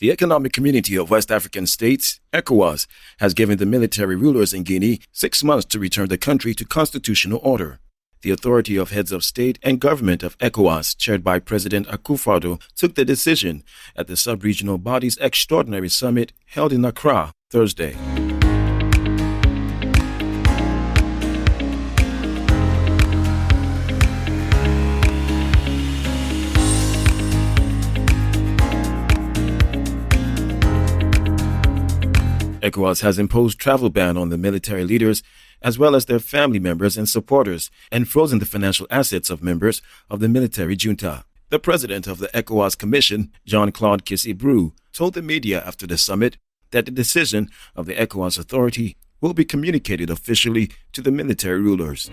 The Economic Community of West African States, ECOWAS, has given the military rulers in Guinea 6 months to return the country to constitutional order. The Authority of Heads of State and Government of ECOWAS, chaired by President Akufo-Addo, took the decision at the sub-regional body's extraordinary summit held in Accra Thursday. ECOWAS has imposed travel ban on the military leaders as well as their family members and supporters and frozen the financial assets of members of the military junta. The president of the ECOWAS Commission, Jean-Claude Kissy-Brou, told the media after the summit that the decision of the ECOWAS authority will be communicated officially to the military rulers.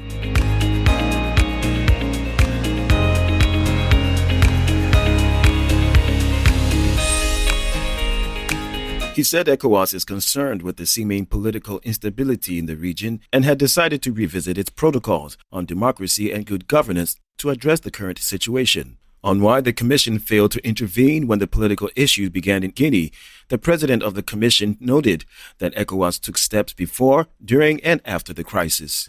He said ECOWAS is concerned with the seeming political instability in the region and had decided to revisit its protocols on democracy and good governance to address the current situation. On why the Commission failed to intervene when the political issues began in Guinea, the president of the Commission noted that ECOWAS took steps before, during, and after the crisis.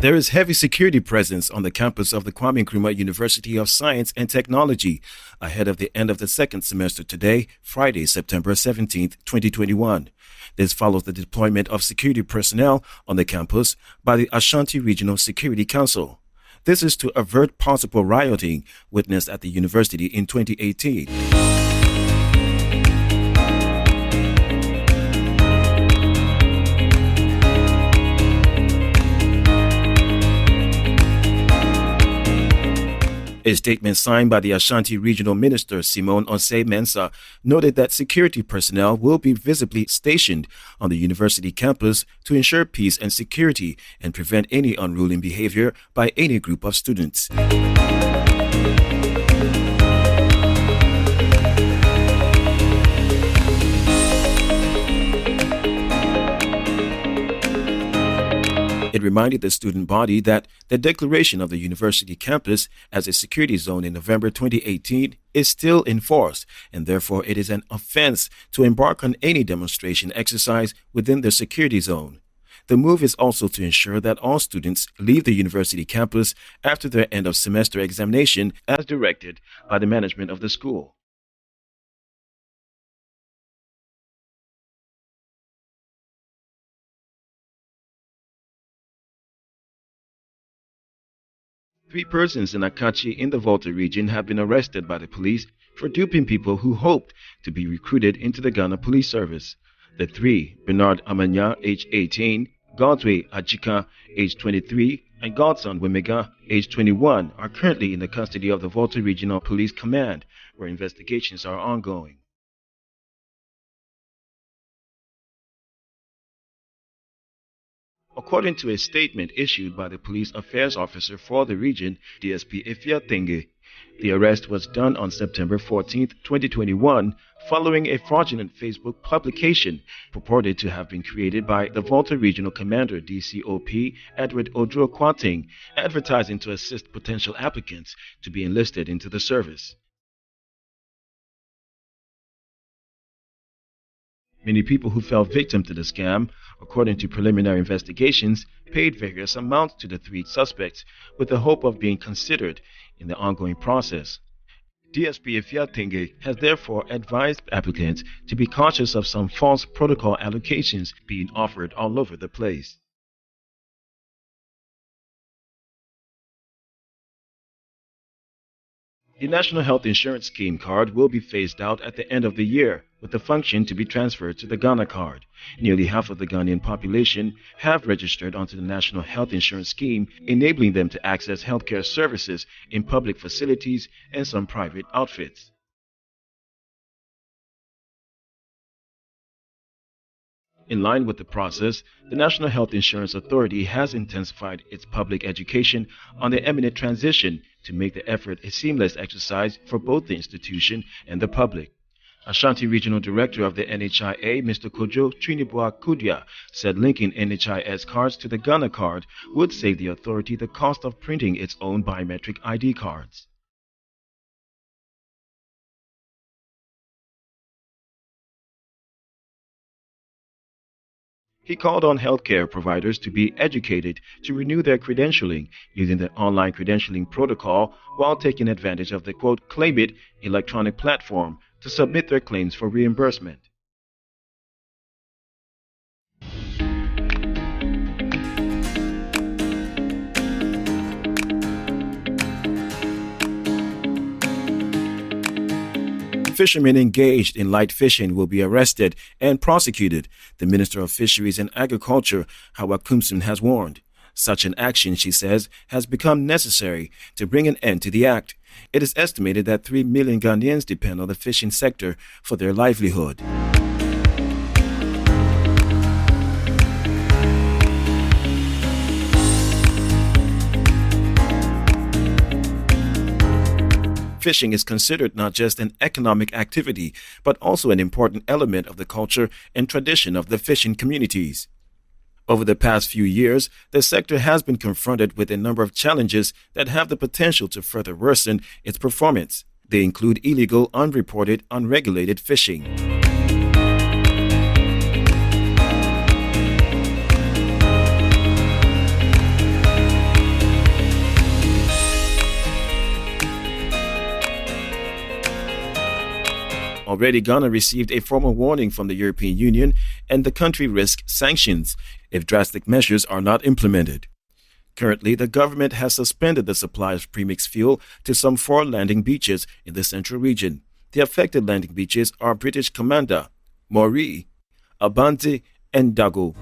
There is heavy security presence on the campus of the Kwame Nkrumah University of Science and Technology ahead of the end of the second semester today, Friday, September 17, 2021. This follows the deployment of security personnel on the campus by the Ashanti Regional Security Council. This is to avert possible rioting witnessed at the university in 2018. A statement signed by the Ashanti Regional Minister Simone Osei-Mensah noted that security personnel will be visibly stationed on the university campus to ensure peace and security and prevent any unruly behavior by any group of students. It reminded the student body that the declaration of the university campus as a security zone in November 2018 is still in force, and therefore it is an offense to embark on any demonstration exercise within the security zone. The move is also to ensure that all students leave the university campus after their end of semester examination as directed by the management of the school. Three persons in Akachi in the Volta region have been arrested by the police for duping people who hoped to be recruited into the Ghana Police Service. The three, Bernard Amanya, age 18, Godsway Ajika, age 23, and Godson Wemega, age 21, are currently in the custody of the Volta Regional Police Command, where investigations are ongoing. According to a statement issued by the police affairs officer for the region, DSP Efia Tenge, the arrest was done on September 14, 2021, following a fraudulent Facebook publication purported to have been created by the Volta Regional Commander DCOP Edward Odro Kwating, advertising to assist potential applicants to be enlisted into the service. Many people who fell victim to the scam, according to preliminary investigations, paid various amounts to the three suspects with the hope of being considered in the ongoing process. DSP Efia has therefore advised applicants to be cautious of some false protocol allocations being offered all over the place. The National Health Insurance Scheme card will be phased out at the end of the year, with the function to be transferred to the Ghana card. Nearly half of the Ghanaian population have registered onto the National Health Insurance Scheme, enabling them to access healthcare services in public facilities and some private outfits. In line with the process, the National Health Insurance Authority has intensified its public education on the imminent transition to make the effort a seamless exercise for both the institution and the public. Ashanti Regional Director of the NHIA, Mr. Kojo Trinibua Kudia, said linking NHIS cards to the Ghana card would save the authority the cost of printing its own biometric ID cards. He called on healthcare providers to be educated to renew their credentialing using the online credentialing protocol while taking advantage of the quote, Claim It electronic platform to submit their claims for reimbursement. Fishermen engaged in light fishing will be arrested and prosecuted, the Minister of Fisheries and Agriculture, Hawa Kumsun, has warned. Such an action, she says, has become necessary to bring an end to the act. It is estimated that 3 million Ghanaians depend on the fishing sector for their livelihood. Fishing is considered not just an economic activity, but also an important element of the culture and tradition of the fishing communities. Over the past few years, the sector has been confronted with a number of challenges that have the potential to further worsen its performance. They include illegal, unreported, unregulated fishing. Already, Ghana received a formal warning from the European Union, and the country risks sanctions if drastic measures are not implemented. Currently, the government has suspended the supply of premixed fuel to some 4 landing beaches in the central region. The affected landing beaches are British Commander, Mori, Abante, and Dago.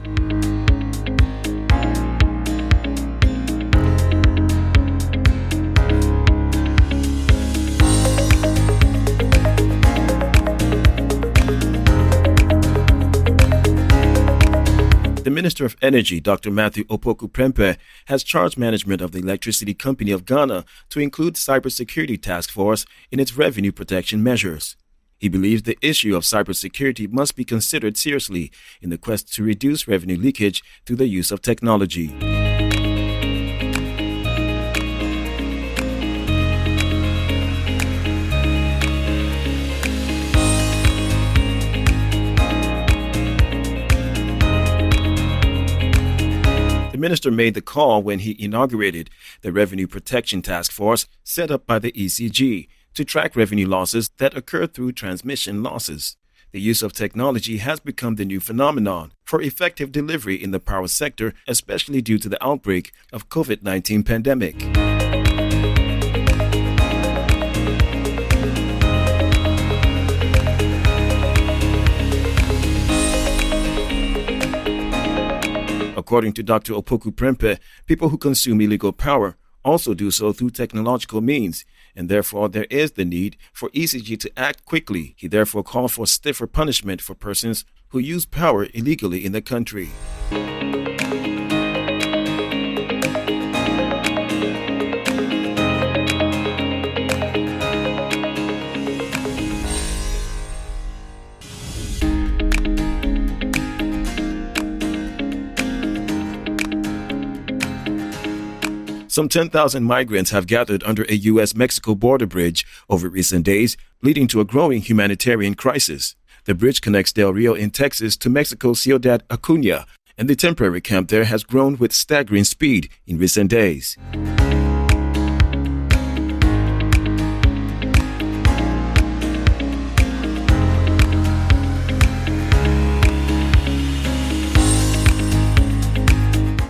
The Minister of Energy, Dr. Matthew Opoku Prempeh, has charged management of the Electricity Company of Ghana to include Cybersecurity Task Force in its revenue protection measures. He believes the issue of cybersecurity must be considered seriously in the quest to reduce revenue leakage through the use of technology. The minister made the call when he inaugurated the Revenue Protection Task Force set up by the ECG to track revenue losses that occur through transmission losses. The use of technology has become the new phenomenon for effective delivery in the power sector, especially due to the outbreak of COVID-19 pandemic. According to Dr. Opoku Prempeh, people who consume illegal power also do so through technological means, and therefore there is the need for ECG to act quickly. He therefore called for stiffer punishment for persons who use power illegally in the country. Some 10,000 migrants have gathered under a U.S.-Mexico border bridge over recent days, leading to a growing humanitarian crisis. The bridge connects Del Rio in Texas to Mexico's Ciudad Acuña, and the temporary camp there has grown with staggering speed in recent days.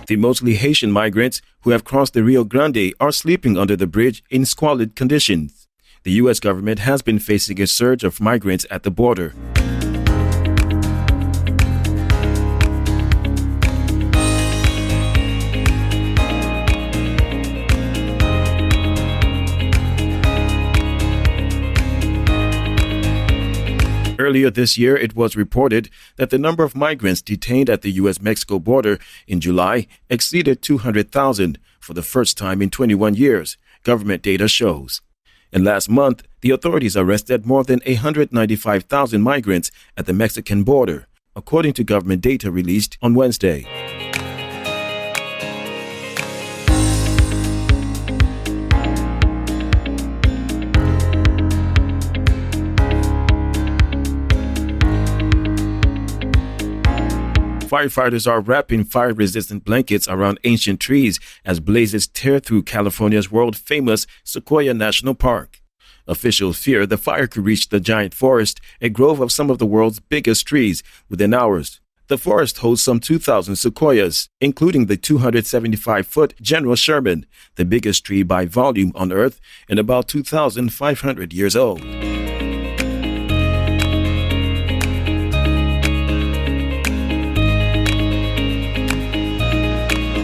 The mostly Haitian migrants who have crossed the Rio Grande are sleeping under the bridge in squalid conditions. The U.S. government has been facing a surge of migrants at the border. Earlier this year, it was reported that the number of migrants detained at the U.S.-Mexico border in July exceeded 200,000 for the first time in 21 years, government data shows. And last month, the authorities arrested more than 195,000 migrants at the Mexican border, according to government data released on Wednesday. Firefighters are wrapping fire-resistant blankets around ancient trees as blazes tear through California's world-famous Sequoia National Park. Officials fear the fire could reach the giant forest, a grove of some of the world's biggest trees, within hours. The forest holds some 2,000 sequoias, including the 275-foot General Sherman, the biggest tree by volume on Earth and about 2,500 years old.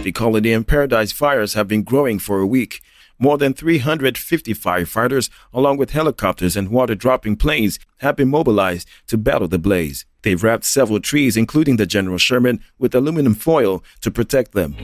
The colony and Paradise fires have been growing for a week. More than 350 firefighters, along with helicopters and water-dropping planes, have been mobilized to battle the blaze. They've wrapped several trees, including the General Sherman, with aluminum foil to protect them.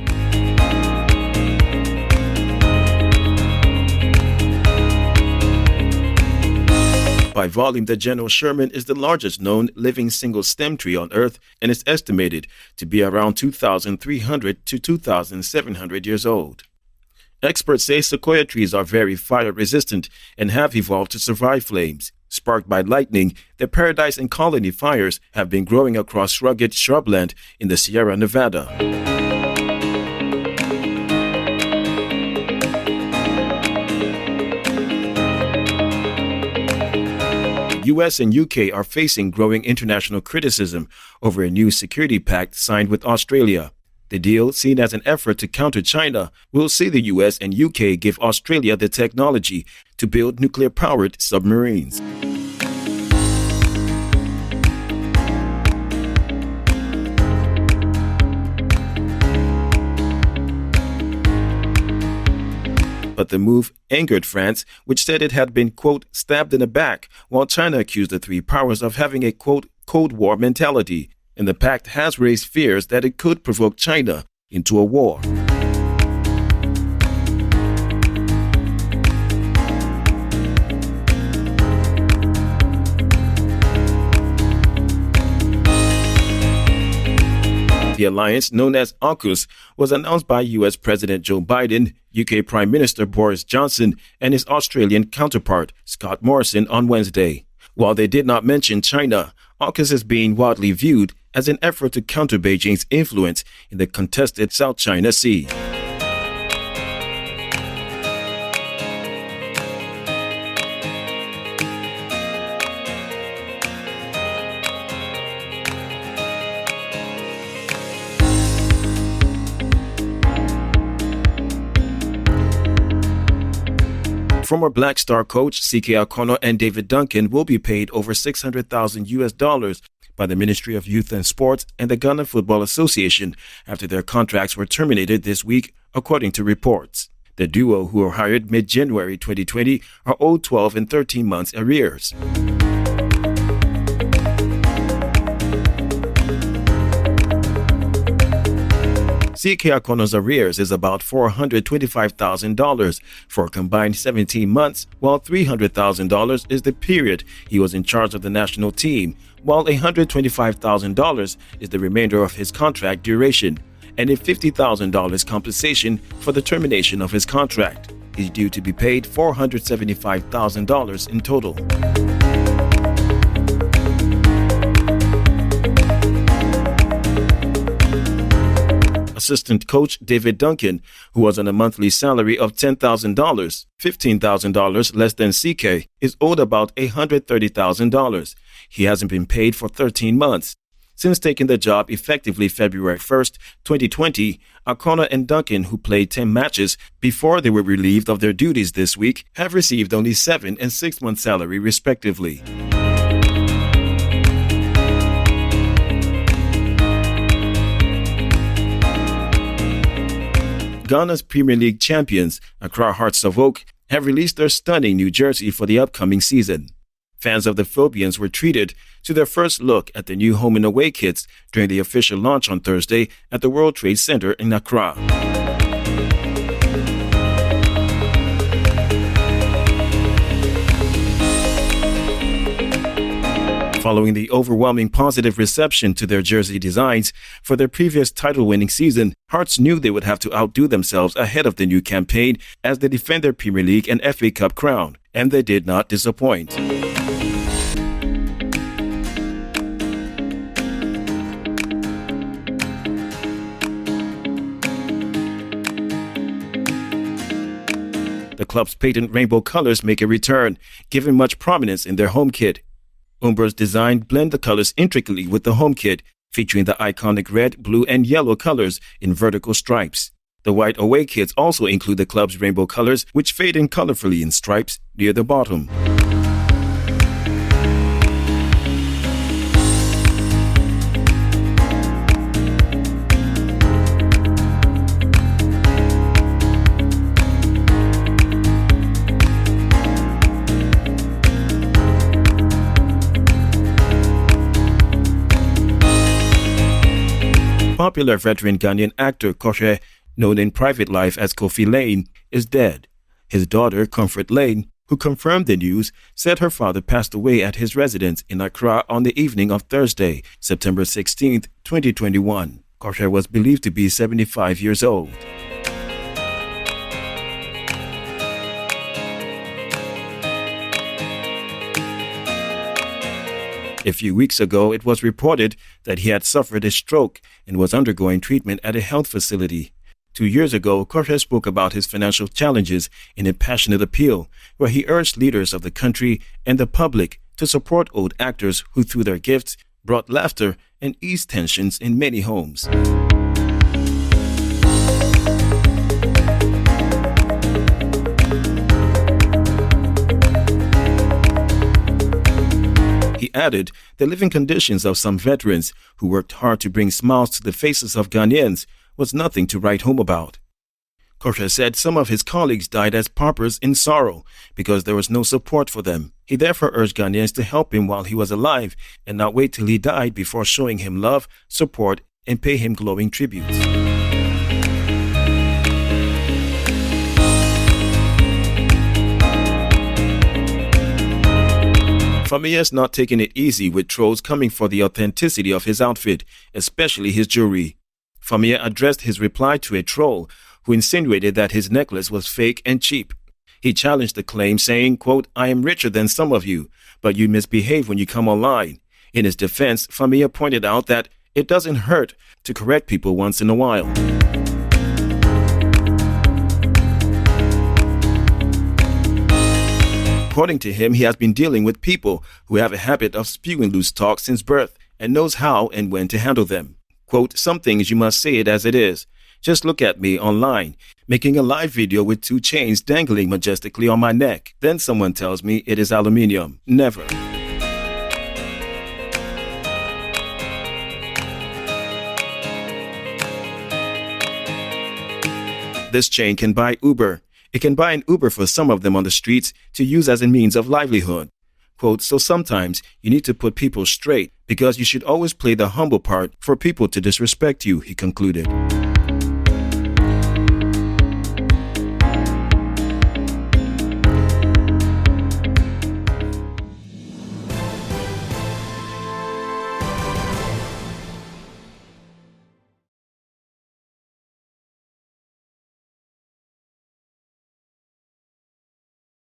By volume, the General Sherman is the largest known living single-stem tree on Earth and is estimated to be around 2,300 to 2,700 years old. Experts say sequoia trees are very fire-resistant and have evolved to survive flames. Sparked by lightning, the Paradise and Colony fires have been growing across rugged shrubland in the Sierra Nevada. US and UK are facing growing international criticism over a new security pact signed with Australia. The deal, seen as an effort to counter China, will see the US and UK give Australia the technology to build nuclear-powered submarines. But the move angered France, which said it had been, quote, stabbed in the back, while China accused the three powers of having a, quote, Cold War mentality. And the pact has raised fears that it could provoke China into a war. The alliance, known as AUKUS, was announced by U.S. President Joe Biden, UK Prime Minister Boris Johnson, and his Australian counterpart, Scott Morrison, on Wednesday. While they did not mention China, AUKUS is being widely viewed as an effort to counter Beijing's influence in the contested South China Sea. Former Black Star coach C.K. O'Connor and David Duncan will be paid over $600,000 by the Ministry of Youth and Sports and the Ghana Football Association after their contracts were terminated this week, according to reports. The duo, who were hired mid-January 2020, are owed 12 and 13 months arrears. C.K. O'Connor's arrears is about $425,000 for a combined 17 months, while $300,000 is the period he was in charge of the national team, while $125,000 is the remainder of his contract duration, and a $50,000 compensation for the termination of his contract. He's due to be paid $475,000 in total. Assistant coach David Duncan, who was on a monthly salary of $10,000, $15,000 less than CK, is owed about $130,000. He hasn't been paid for 13 months. Since taking the job effectively February 1st, 2020, O'Connor and Duncan, who played 10 matches before they were relieved of their duties this week, have received only 7 and 6 months salary respectively. Ghana's Premier League champions, Accra Hearts of Oak, have released their stunning new jersey for the upcoming season. Fans of the Phobians were treated to their first look at the new home and away kits during the official launch on Thursday at the World Trade Center in Accra. Following the overwhelming positive reception to their jersey designs for their previous title-winning season, Hearts knew they would have to outdo themselves ahead of the new campaign as they defend their Premier League and FA Cup crown, and they did not disappoint. The club's patent rainbow colors make a return, giving much prominence in their home kit. Umber's design blend the colors intricately with the home kit, featuring the iconic red, blue, and yellow colors in vertical stripes. The white away kits also include the club's rainbow colors, which fade in colorfully in stripes near the bottom. Popular veteran Ghanaian actor Koshe, known in private life as Kofi Lane, is dead. His daughter, Comfort Lane, who confirmed the news, said her father passed away at his residence in Accra on the evening of Thursday, September 16, 2021. Koshe was believed to be 75 years old. A few weeks ago, it was reported that he had suffered a stroke and was undergoing treatment at a health facility. 2 years ago, Koshe spoke about his financial challenges in a passionate appeal, where he urged leaders of the country and the public to support old actors who, through their gifts, brought laughter and eased tensions in many homes. He added the living conditions of some veterans who worked hard to bring smiles to the faces of Ghanaians was nothing to write home about. Koshe said some of his colleagues died as paupers in sorrow because there was no support for them. He therefore urged Ghanaians to help him while he was alive and not wait till he died before showing him love, support, and pay him glowing tributes. Famiya's not taking it easy with trolls coming for the authenticity of his outfit, especially his jewelry. Famiya addressed his reply to a troll who insinuated that his necklace was fake and cheap. He challenged the claim, saying, quote, "I am richer than some of you, but you misbehave when you come online." In his defense, Famiya pointed out that it doesn't hurt to correct people once in a while. According to him, he has been dealing with people who have a habit of spewing loose talk since birth and knows how and when to handle them. Quote, "Some things you must say it as it is. Just look at me online, making a live video with 2 chains dangling majestically on my neck. Then someone tells me it is aluminium. Never." This chain can buy Uber. It can buy an Uber for some of them on the streets to use as a means of livelihood. Quote, "So sometimes you need to put people straight because you should always play the humble part for people to disrespect you," he concluded.